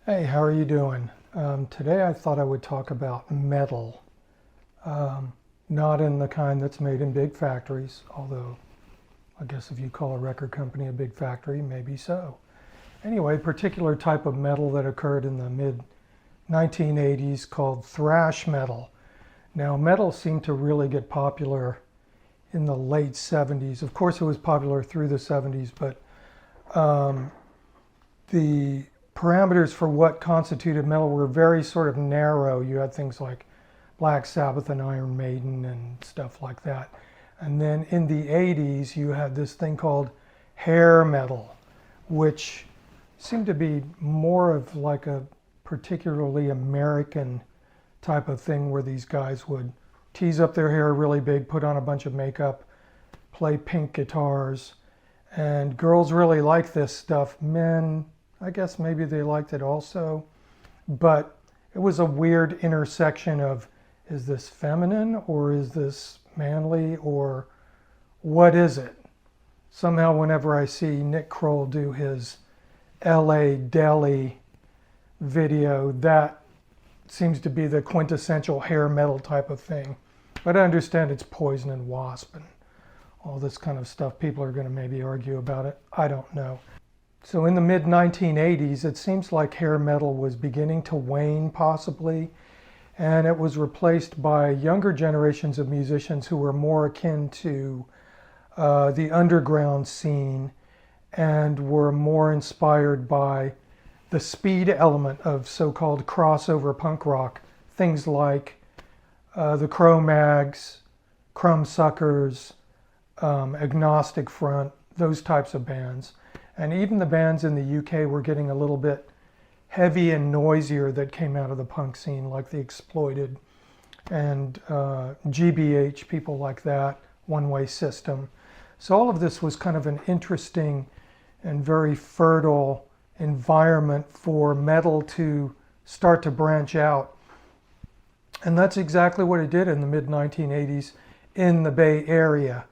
Hey, how are you doing? Today I thought I would talk about metal. Not in the kind that's made in big factories, although I guess if you call a record company a big factory, maybe so. Anyway, particular type of metal that occurred in the mid 1980s called thrash metal. Now, metal seemed to really get popular in the late 70s. Of course, it was popular through the 70s, but the parameters for what constituted metal were very sort of narrow. You had things like Black Sabbath and Iron Maiden and stuff like that. And then in the 80s, you had this thing called hair metal, which seemed to be more of like a particularly American type of thing where these guys would tease up their hair really big, put on a bunch of makeup, play pink guitars. And girls really liked this stuff. Men, I guess maybe they liked it also, but it was a weird intersection of, is this feminine or is this manly or what is it? Somehow whenever I see Nick Kroll do his LA Deli video, that seems to be the quintessential hair metal type of thing. But I understand it's Poison and Wasp and all this kind of stuff. People are going to maybe argue about it. I don't know. So in the mid 1980s, it seems like hair metal was beginning to wane possibly, and it was replaced by younger generations of musicians who were more akin to the underground scene and were more inspired by the speed element of so-called crossover punk rock. Things like the Cro-Mags, Crumbsuckers, Agnostic Front, those types of bands. And even the bands in the UK were getting a little bit heavy and noisier that came out of the punk scene, like the Exploited and GBH, people like that, One Way System. So all of this was kind of an interesting and very fertile environment for metal to start to branch out. And that's exactly what it did in the mid 1980s in the Bay Area.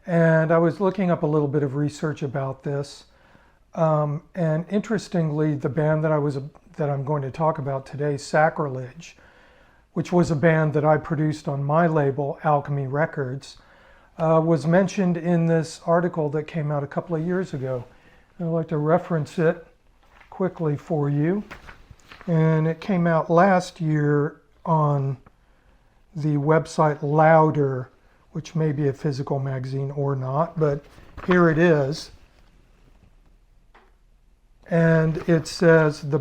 And I was looking up a little bit of research about this. And interestingly, the band that I'm going to talk about today, Sacrilege, which was a band that I produced on my label, Alchemy Records, was mentioned in this article that came out a couple of years ago. I'd like to reference it quickly for you. And it came out last year on the website Louder, which may be a physical magazine or not, but here it is. And it says the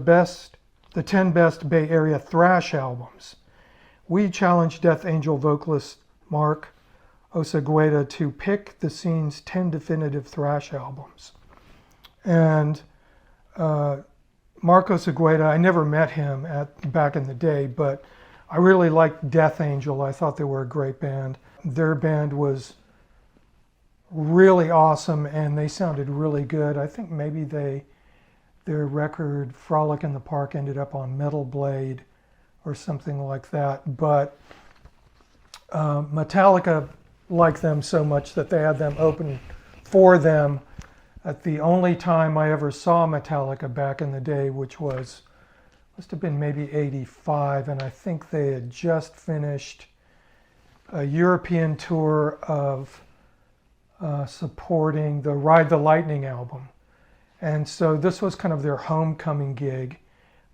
10 best Bay Area thrash albums. We challenged Death Angel vocalist Mark Osagueda to pick the scene's 10 definitive thrash albums. And Mark Osagueda, I never met him back in the day, but I really liked Death Angel. I thought they were a great band. Their band was really awesome and they sounded really good. I think maybe their record Frolic in the Park ended up on Metal Blade or something like that. But Metallica liked them so much that they had them open for them at the only time I ever saw Metallica back in the day, which must have been maybe 85. And I think they had just finished a European tour of supporting the Ride the Lightning album. And so this was kind of their homecoming gig.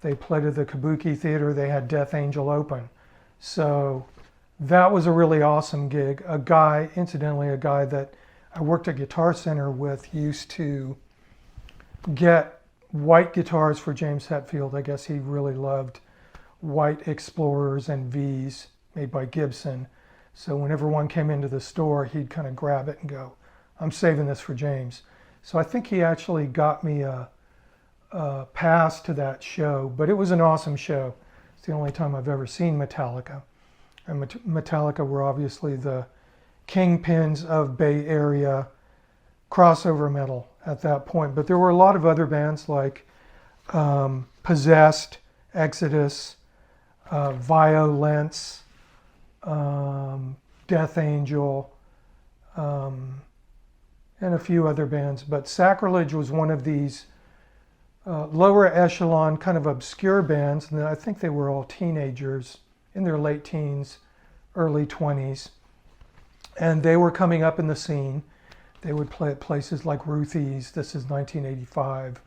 They played at the Kabuki Theater. They had Death Angel open. So that was a really awesome gig. Incidentally, a guy that I worked at Guitar Center with used to get white guitars for James Hetfield. I guess he really loved white Explorers and Vs made by Gibson. So whenever one came into the store, he'd kind of grab it and go, I'm saving this for James. So I think he actually got me a pass to that show, but it was an awesome show. It's the only time I've ever seen Metallica. And Metallica were obviously the kingpins of Bay Area crossover metal at that point. But there were a lot of other bands like Possessed, Exodus, Violence, Death Angel, and a few other bands. But Sacrilege was one of these lower echelon, kind of obscure bands, and I think they were all teenagers in their late teens, early 20s, and they were coming up in the scene. They would play at places like Ruthie's. This is 1985,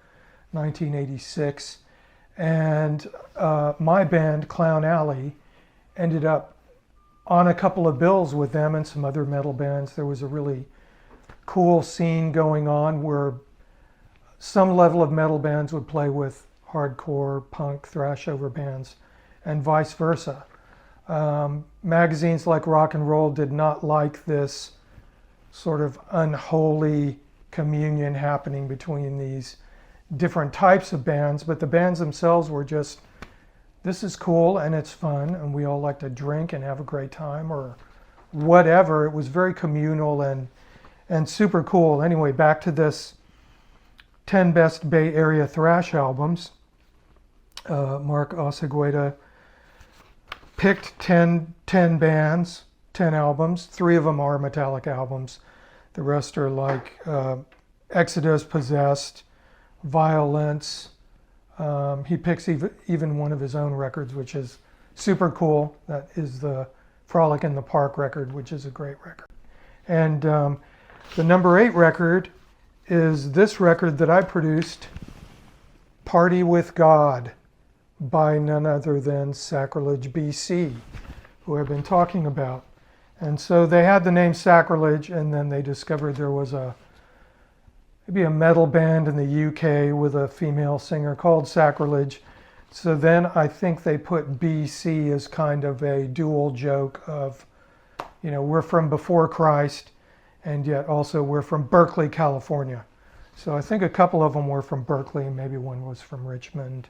1986, and my band, Clown Alley, ended up on a couple of bills with them and some other metal bands. There was a really cool scene going on where some level of metal bands would play with hardcore, punk, thrash over bands, and vice versa. Magazines like Rock and Roll did not like this sort of unholy communion happening between these different types of bands, but the bands themselves were just, this is cool and it's fun and we all like to drink and have a great time or whatever. It was very communal and super cool. Anyway, back to this 10 best Bay Area thrash albums. Mark Osegueda picked 10 bands, 10 albums. 3 of them are Metallica albums. The rest are like Exodus, Possessed, Violence. He picks even one of his own records, which is super cool. That is the Frolic in the Park record, which is a great record. And the number 8 record is this record that I produced, Party with God, by none other than Sacrilege BC, who I've been talking about. And so they had the name Sacrilege, and then they discovered there was maybe a metal band in the UK with a female singer called Sacrilege. So then I think they put BC as kind of a dual joke of, you know, we're from before Christ, and yet also we're from Berkeley, California. So I think a couple of them were from Berkeley, and maybe one was from Richmond.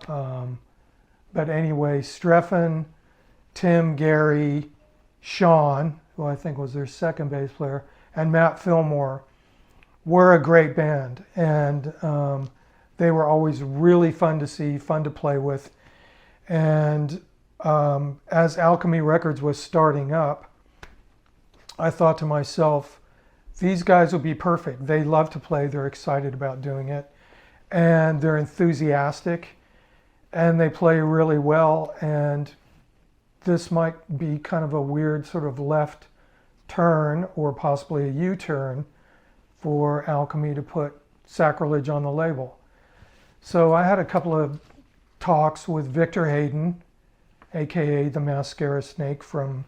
But anyway, Streffen, Tim, Gary, Sean, who I think was their second bass player, and Matt Fillmore were a great band. And they were always really fun to see, fun to play with. And as Alchemy Records was starting up, I thought to myself, these guys will be perfect. They love to play, they're excited about doing it, and they're enthusiastic, and they play really well, and this might be kind of a weird sort of left turn or possibly a U-turn for Alchemy to put Sacrilege on the label. So I had a couple of talks with Victor Hayden, aka the Mascara Snake from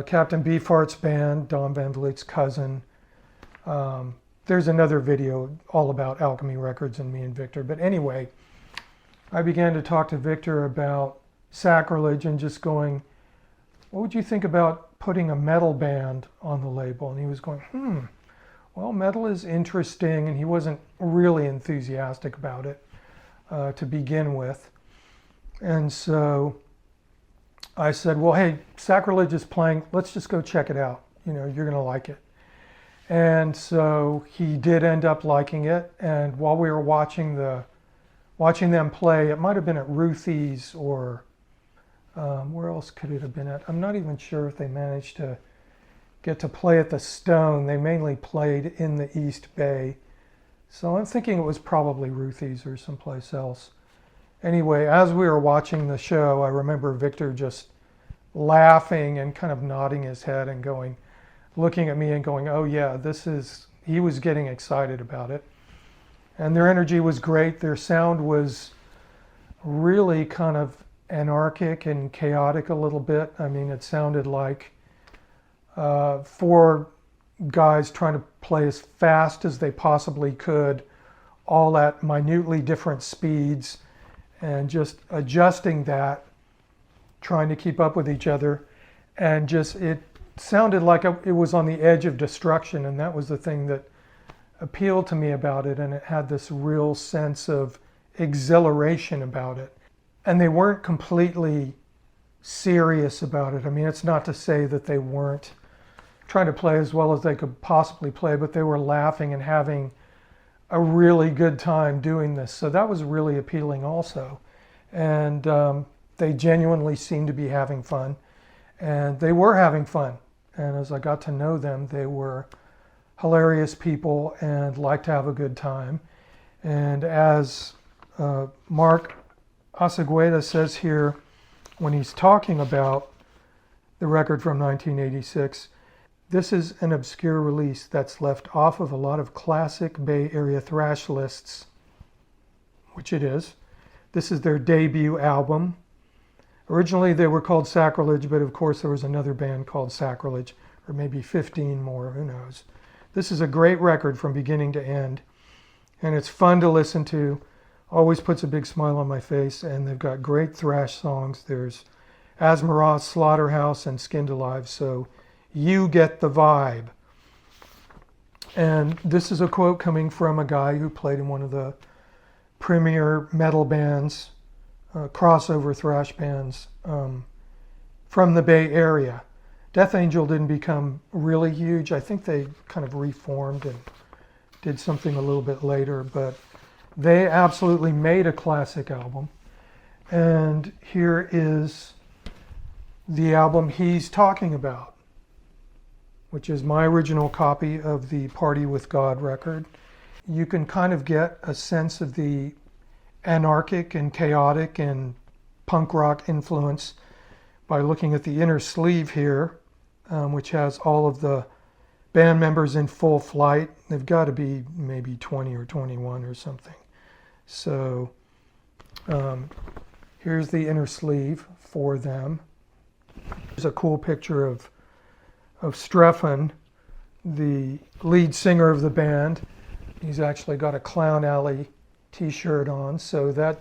Captain Beefheart's band, Don Van Vliet's cousin. There's another video all about Alchemy Records and me and Victor. But anyway, I began to talk to Victor about Sacrilege and just going, what would you think about putting a metal band on the label? And he was going, well, metal is interesting. And he wasn't really enthusiastic about it to begin with. And so I said, well, hey, Sacrilege is playing. Let's just go check it out. You know, you're going to like it. And so he did end up liking it. And while we were watching them play, it might have been at Ruthie's or where else could it have been at? I'm not even sure if they managed to get to play at the Stone. They mainly played in the East Bay. So I'm thinking it was probably Ruthie's or someplace else. Anyway, as we were watching the show, I remember Victor just laughing and kind of nodding his head and going, looking at me and going, oh yeah, he was getting excited about it. And their energy was great. Their sound was really kind of anarchic and chaotic a little bit. I mean, it sounded like 4 guys trying to play as fast as they possibly could, all at minutely different speeds, and just adjusting that, trying to keep up with each other. And just, it sounded like it was on the edge of destruction, and that was the thing that appealed to me about it, and it had this real sense of exhilaration about it. And they weren't completely serious about it. I mean, it's not to say that they weren't trying to play as well as they could possibly play, but they were laughing and having a really good time doing this. So that was really appealing also. And they genuinely seemed to be having fun. And they were having fun. And as I got to know them, they were hilarious people and liked to have a good time. And as Mark Asagueda says here, when he's talking about the record from 1986, this is an obscure release that's left off of a lot of classic Bay Area thrash lists, which it is. This is their debut album. Originally they were called Sacrilege, but of course there was another band called Sacrilege, or maybe 15 more, who knows. This is a great record from beginning to end, and it's fun to listen to. Always puts a big smile on my face, and they've got great thrash songs. There's Asmaroth, Slaughterhouse, and Skinned Alive, so you get the vibe. And this is a quote coming from a guy who played in one of the premier metal bands, crossover thrash bands from the Bay Area. Death Angel didn't become really huge. I think they kind of reformed and did something a little bit later, but they absolutely made a classic album. And here is the album he's talking about, which is my original copy of the Party with God record. You can kind of get a sense of the anarchic and chaotic and punk rock influence by looking at the inner sleeve here, which has all of the band members in full flight. They've got to be maybe 20 or 21 or something. So here's the inner sleeve for them. There's a cool picture of Stefan, the lead singer of the band. He's actually got a Clown Alley t-shirt on, so that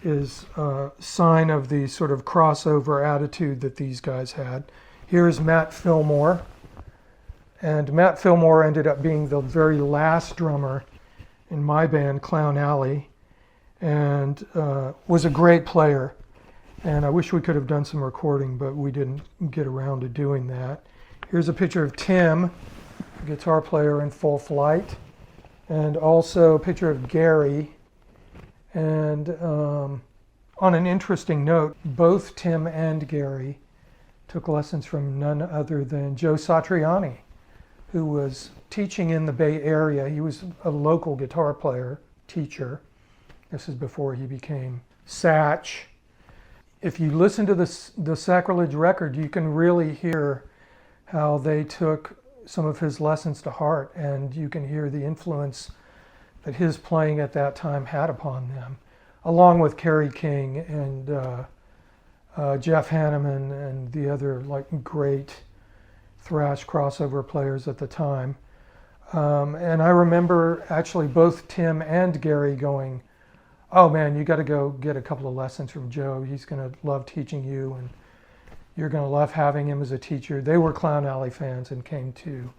is a sign of the sort of crossover attitude that these guys had. Here's Matt Fillmore, and Matt Fillmore ended up being the very last drummer in my band, Clown Alley, and was a great player. And I wish we could have done some recording, but we didn't get around to doing that. Here's a picture of Tim, a guitar player in full flight, and also a picture of Gary. And on an interesting note, both Tim and Gary took lessons from none other than Joe Satriani, who was teaching in the Bay Area. He was a local guitar player, teacher. This is before he became Satch. If you listen to the Sacrilege record, you can really hear how they took some of his lessons to heart, and you can hear the influence that his playing at that time had upon them, along with Kerry King and Jeff Hanneman and the other like great thrash crossover players at the time. And I remember actually both Tim and Gary going, "Oh man, you got to go get a couple of lessons from Joe. He's going to love teaching you, and you're going to love having him as a teacher." They were Clown Alley fans and came to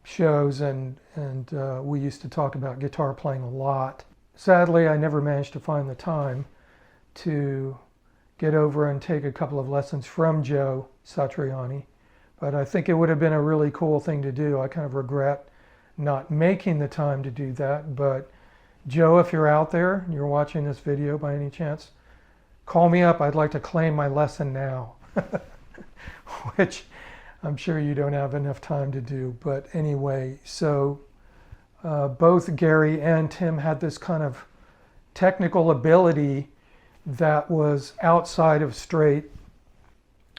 shows, and we used to talk about guitar playing a lot. Sadly, I never managed to find the time to get over and take a couple of lessons from Joe Satriani, but I think it would have been a really cool thing to do. I kind of regret not making the time to do that, but Joe, if you're out there and you're watching this video by any chance, call me up. I'd like to claim my lesson now, which I'm sure you don't have enough time to do. But anyway, so both Gary and Tim had this kind of technical ability that was outside of straight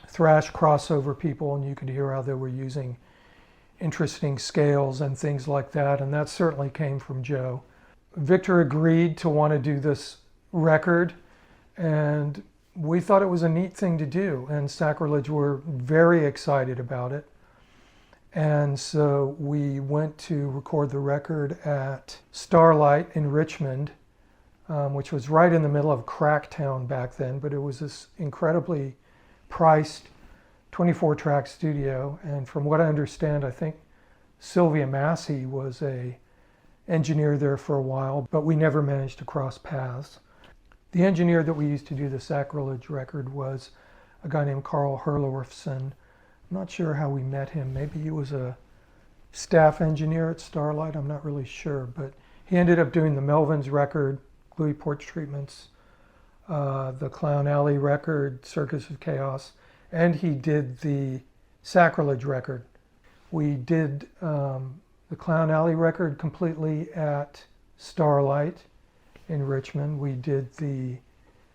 thrash crossover people, and you could hear how they were using interesting scales and things like that, and that certainly came from Joe. Victor agreed to want to do this record, and we thought it was a neat thing to do, and Sacrilege were very excited about it. And so we went to record the record at Starlight in Richmond, which was right in the middle of Cracktown back then, but it was this incredibly priced 24-track studio. And from what I understand, I think Sylvia Massey was a engineer there for a while, but we never managed to cross paths. The engineer that we used to do the Sacrilege record was a guy named Carl Herlofson. I'm not sure how we met him. Maybe he was a staff engineer at Starlight. I'm not really sure, but he ended up doing the Melvins record, Louis Porch Treatments, the Clown Alley record, Circus of Chaos, and he did the Sacrilege record. We did the Clown Alley record completely at Starlight in Richmond. We did the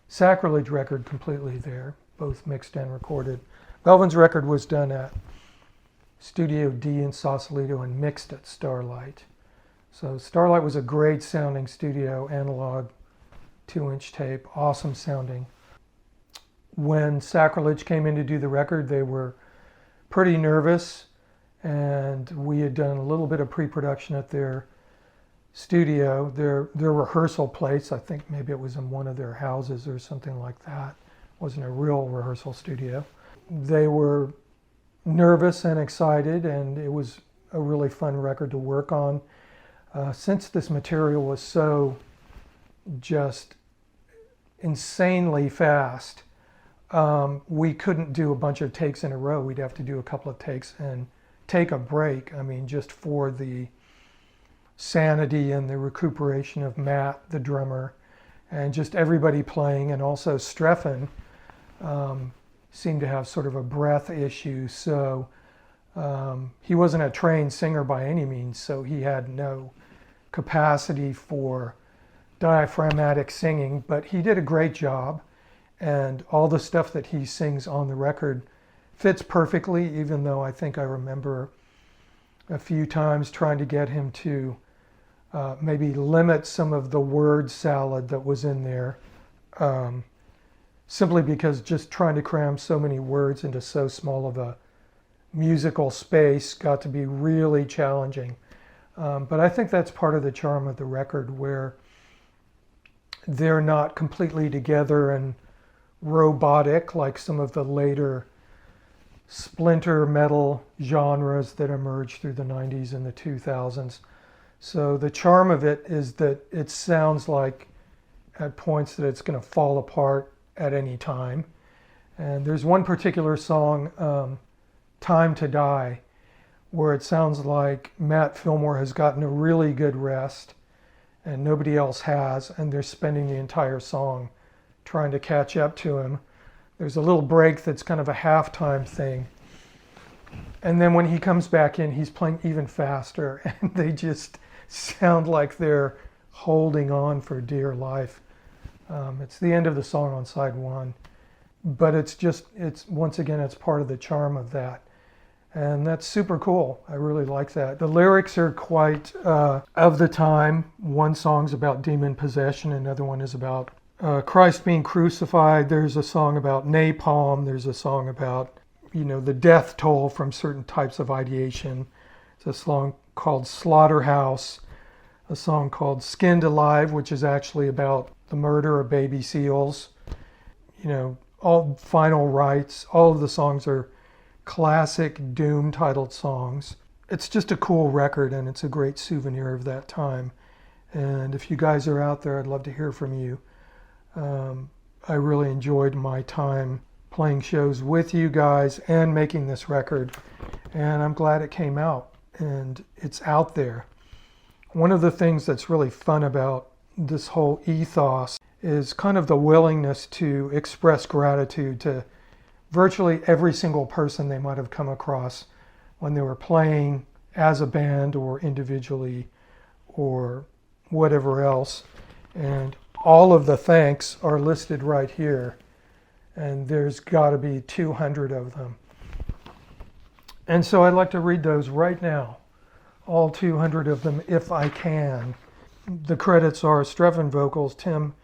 Sacrilege record completely there, both mixed and recorded. Melvin's record was done at Studio D in Sausalito and mixed at Starlight. So Starlight was a great sounding studio, analog 2-inch tape, awesome sounding. When Sacrilege came in to do the record, they were pretty nervous, and we had done a little bit of pre-production at their studio, their rehearsal place. I think maybe it was in one of their houses or something like that. It wasn't a real rehearsal studio. They were nervous and excited, and it was a really fun record to work on. Since this material was so just insanely fast, we couldn't do a bunch of takes in a row. We'd have to do a couple of takes and take a break. I mean, just for the sanity and the recuperation of Matt, the drummer, and just everybody playing. And also Streffen seemed to have sort of a breath issue, so he wasn't a trained singer by any means, so he had no capacity for diaphragmatic singing, but he did a great job, and all the stuff that he sings on the record fits perfectly, even though I think I remember a few times trying to get him to maybe limit some of the word salad that was in there, simply because just trying to cram so many words into so small of a musical space got to be really challenging. But I think that's part of the charm of the record, where they're not completely together and robotic like some of the later splinter metal genres that emerged through the 90s and the 2000s. So the charm of it is that it sounds like at points that it's going to fall apart at any time. And there's one particular song, Time to Die, where it sounds like Matt Fillmore has gotten a really good rest and nobody else has, and they're spending the entire song trying to catch up to him. There's a little break that's kind of a halftime thing. And then when he comes back in, he's playing even faster, and they just sound like they're holding on for dear life. It's the end of the song on side one, but it's once again, it's part of the charm of that. And that's super cool. I really like that. The lyrics are quite of the time. One song's about demon possession, another one is about Christ being crucified. There's a song about napalm. There's a song about, the death toll from certain types of ideation. It's a song called Slaughterhouse, a song called Skinned Alive, which is actually about the murder of baby seals. All Final Rites. All of the songs are classic Doom titled songs. It's just a cool record, and it's a great souvenir of that time. And if you guys are out there, I'd love to hear from you. I really enjoyed my time playing shows with you guys and making this record, and I'm glad it came out and it's out there. One of the things that's really fun about this whole ethos is kind of the willingness to express gratitude to virtually every single person they might have come across when they were playing as a band or individually or whatever else. And all of the thanks are listed right here, and there's got to be 200 of them. And so I'd like to read those right now, all 200 of them if I can. The credits are Streffen vocals, Tim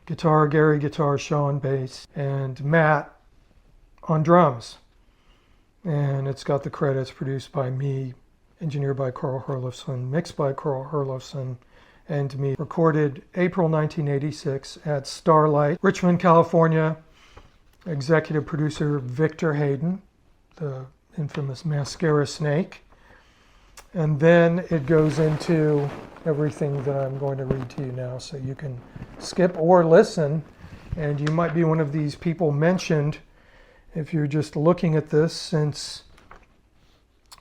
guitar, Gary guitar, Sean bass, and Matt on drums. And it's got the credits produced by me, engineered by Carl Herlofsson, mixed by Carl Herlofsson, and me. Recorded April 1986 at Starlight, Richmond, California. Executive producer Victor Hayden, the infamous Mascara Snake. And then it goes into everything that I'm going to read to you now, so you can skip or listen. And you might be one of these people mentioned if you're just looking at this, since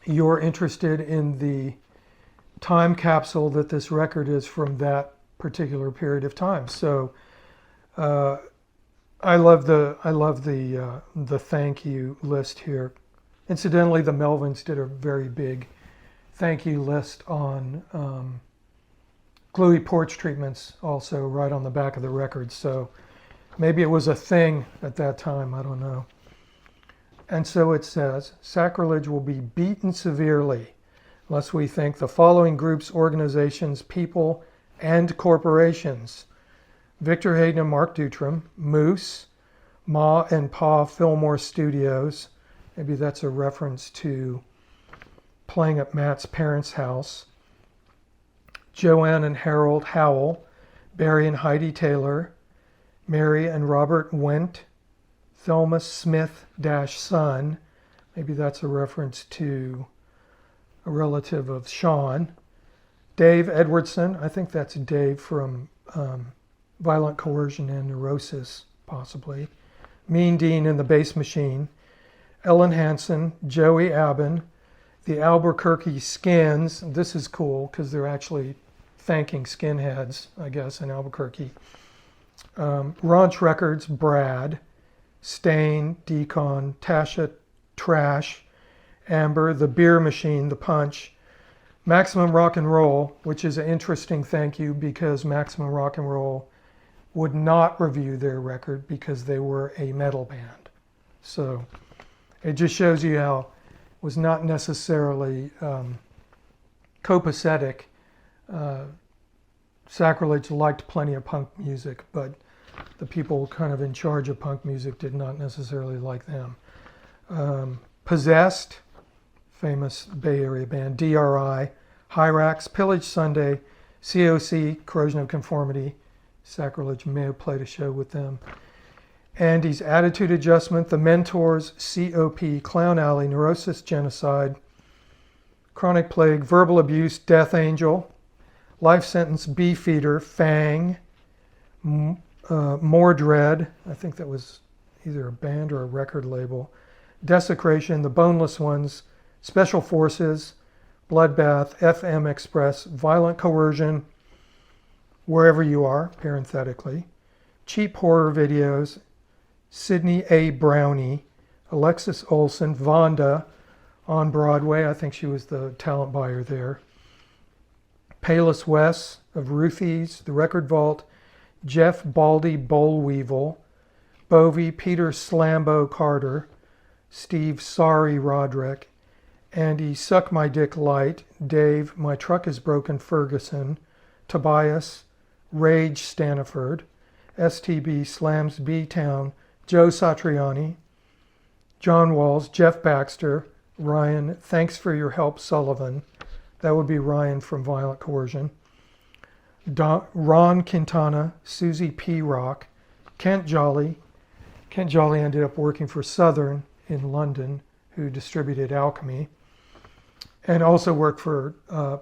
you're interested in the time capsule that this record is from that particular period of time. So I love the thank you list here. Incidentally, the Melvins did a very big thank you list on gluey porch treatments also right on the back of the record. So maybe it was a thing at that time, I don't know. And so it says, Sacrilege will be beaten severely unless we thank the following groups, organizations, people, and corporations. Victor Hayden and Mark Dutram, Moose, Ma and Pa Fillmore Studios. Maybe that's a reference to playing at Matt's parents' house. Joanne and Harold Howell, Barry and Heidi Taylor, Mary and Robert Wendt, Thelma Smith-son. Maybe that's a reference to a relative of Sean. Dave Edwardson, I think that's Dave from Violent Coercion and Neurosis, possibly. Mean Dean and the Bass Machine. Ellen Hansen, Joey Aben, the Albuquerque Skins. This is cool because they're actually thanking skinheads, I guess, in Albuquerque. Ranch Records, Brad. Stain, Decon, Tasha, Trash, Amber, The Beer Machine, The Punch, Maximum Rock and Roll, which is an interesting thank you because Maximum Rock and Roll would not review their record because they were a metal band. So it just shows you how it was not necessarily copacetic. Sacrilege liked plenty of punk music, but the people kind of in charge of punk music did not necessarily like them. Possessed, famous Bay Area band, DRI, Hyrax, Pillage Sunday, COC, Corrosion of Conformity. Sacrilege may have played a show with them. Andy's Attitude Adjustment, The Mentors, COP, Clown Alley, Neurosis Genocide, Chronic Plague, Verbal Abuse, Death Angel, Life Sentence, Beefeater, Fang, More Dread, I think that was either a band or a record label, Desecration, The Boneless Ones, Special Forces, Bloodbath, FM Express, Violent Coercion, Wherever You Are, parenthetically, Cheap Horror Videos, Sydney A. Brownie, Alexis Olsen, Vonda on Broadway, I think she was the talent buyer there, Payless West of Ruthies, The Record Vault, Jeff Baldy Bollweevil, Bovey, Peter Slambo Carter, Steve Sorry Roderick, Andy Suck My Dick Light, Dave My Truck Is Broken Ferguson, Tobias, Rage Staniford, STB Slams B-Town, Joe Satriani, John Walls, Jeff Baxter, Ryan, Thanks for Your Help Sullivan, that would be Ryan from Violent Coercion, Ron Quintana, Susie P. Rock, Kent Jolly. Kent Jolly ended up working for Southern in London, who distributed Alchemy, and also worked for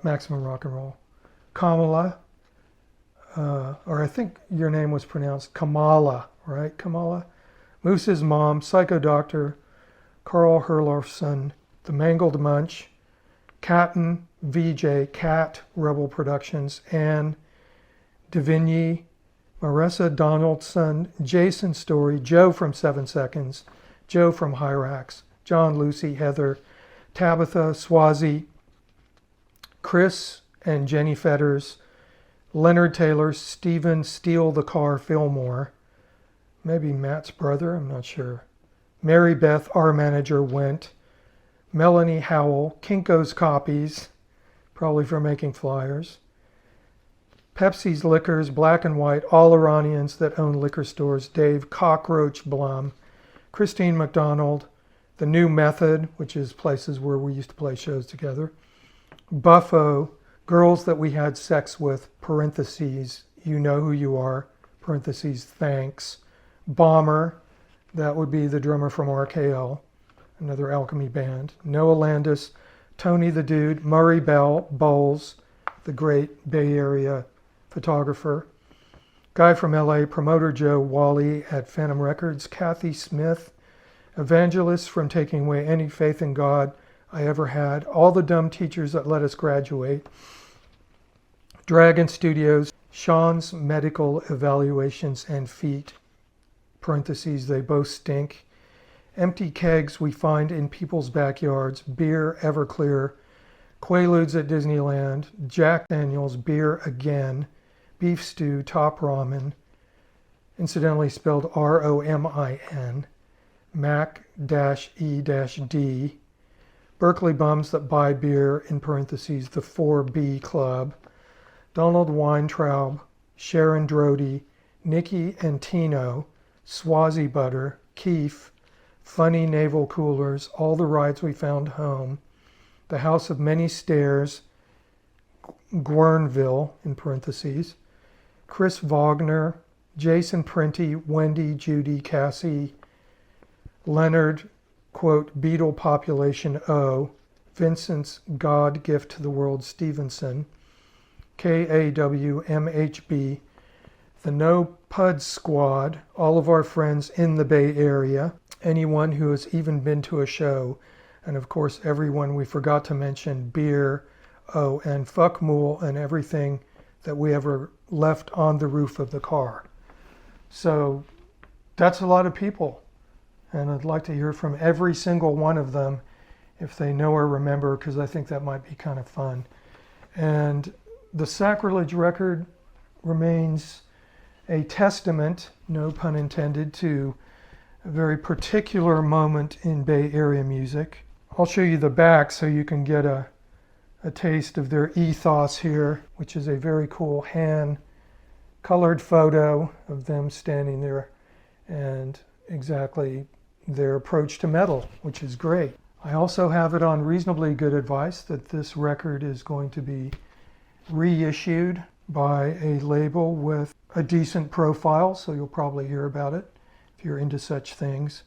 Maximum Rock and Roll. Kamala, or I think your name was pronounced Kamala, right? Kamala. Moose's Mom, Psycho Doctor, Carl Herlofson, The Mangled Munch, Catton, VJ, Cat, Rebel Productions, Anne, Davigny, Marissa Donaldson, Jason Story, Joe from 7 Seconds, Joe from Hyrax, John, Lucy, Heather, Tabitha, Swazi, Chris and Jenny Fetters, Leonard Taylor, Stephen Steal the Car Fillmore, maybe Matt's brother, I'm not sure, Mary Beth, our manager, went, Melanie Howell, Kinko's Copies, probably for making flyers, Pepsi's Liquors, Black and White, All Iranians that own liquor stores, Dave Cockroach Blum, Christine McDonald, The New Method, which is places where we used to play shows together, Buffo, Girls That We Had Sex With, parentheses, You Know Who You Are, parentheses, Thanks, Bomber, that would be the drummer from RKL, another Alchemy band, Noah Landis, Tony the Dude, Murray Bowles, the great Bay Area photographer, guy from LA, promoter Joe Wally at Phantom Records, Kathy Smith, evangelist from Taking Away Any Faith in God I Ever Had, all the dumb teachers that let us graduate, Dragon Studios, Sean's Medical Evaluations and Feet, parentheses, they both stink, Empty Kegs We Find in People's Backyards, Beer Everclear, Quaaludes at Disneyland, Jack Daniels, Beer Again, Beef Stew, Top Ramen, incidentally spelled R-O-M-I-N, Mac-E-D, Berkeley Bums That Buy Beer, in parentheses, the 4B Club, Donald Weintraub, Sharon Drody, Nikki and Tino, Swazi Butter, Keef, Funny Naval Coolers, All the Rides We Found Home, The House of Many Stairs, Guerneville, in parentheses, Chris Wagner, Jason Printy, Wendy, Judy, Cassie, Leonard, quote, Beetle Population O, Vincent's God Gift to the World Stevenson, KAWMHB, the No Pud Squad, all of our friends in the Bay Area, anyone who has even been to a show, and of course everyone we forgot to mention, Beer, oh, and Fuck Mool, and everything that we ever left on the roof of the car. So that's a lot of people, and I'd like to hear from every single one of them if they know or remember, because I think that might be kind of fun. And the Sacrilege record remains a testament, no pun intended, to a very particular moment in Bay Area music. I'll show you the back so you can get a taste of their ethos here, which is a very cool hand-colored photo of them standing there and exactly their approach to metal, which is great. I also have it on reasonably good advice that this record is going to be reissued by a label with a decent profile, so you'll probably hear about it if you're into such things.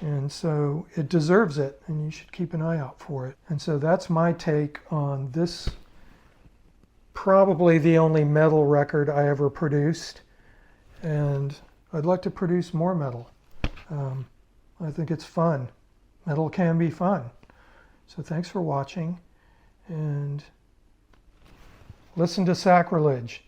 And so it deserves it, and you should keep an eye out for it. And so that's my take on this, probably the only metal record I ever produced. And I'd like to produce more metal. I think it's fun. Metal can be fun. So thanks for watching, and listen to Sacrilege.